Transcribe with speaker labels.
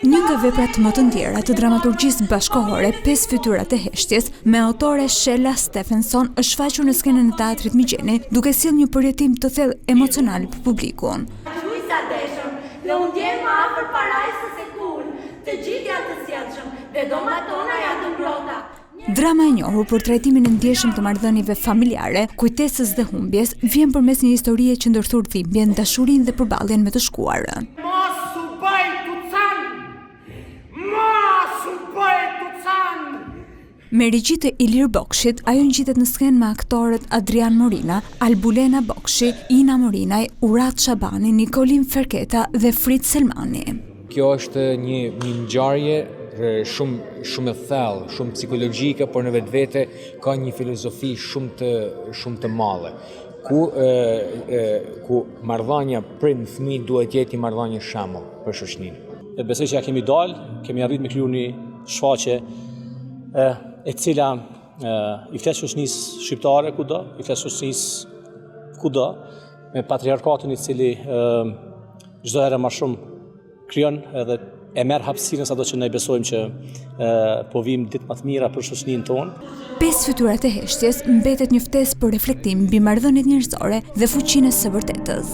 Speaker 1: Një nga veprat më të ndjera të dramaturgjisë bashkohore, 5 fytyrat e heshtjes, me autore Shella Stephenson, është shfaqur në skenën e teatrit Migjeni, duke sjellë një përjetim të thellë emocional për publikun.
Speaker 2: Gjujsa deshëm, dhe unë ndjem më afër parajsës e kull, të gjithë janë të sjellshëm, dhe domat tona janë të ngrohta.
Speaker 1: Drama e njohur për trajtimin e ndjeshëm të marrëdhënieve familjare, kujtesës dhe humbjes, vjen përmes një historie që ndërthur dhimbjen, dashurinë dhe përballjen me të shkuarën. Me regji të Ilir Bokshit, ajo ngjitet në skenë me aktorët Adrian Morina, Albulena Bokshi, Ina Morinaj, Urat Shabani, Nikolin Ferketa dhe Frit Selmani.
Speaker 3: Kjo është një ngjarje shumë e thellë, shumë psikologjike, por në vetvete ka një filozofi shumë të madhe, ku marrëdhënia prind-fëmijë duhet të jetë një marrëdhënie shembull për shoqërinë.
Speaker 4: Besoj që ja kemi dalë, kemi arrit me kriju një shfaqje e cila i flet shoqënisë shqiptare kudo, i flet shoqënisë kudo, me patriarkatin i cili çdo herë më shumë krijon edhe e merr hapësirën sado që ne besojmë që po vijmë ditë më të mira për shoqërinë tonë.
Speaker 1: 5 fytyrat e heshtjes mbetet një ftesë për reflektim mbi marrëdhëniet njerëzore dhe fuqinë së vërtetës.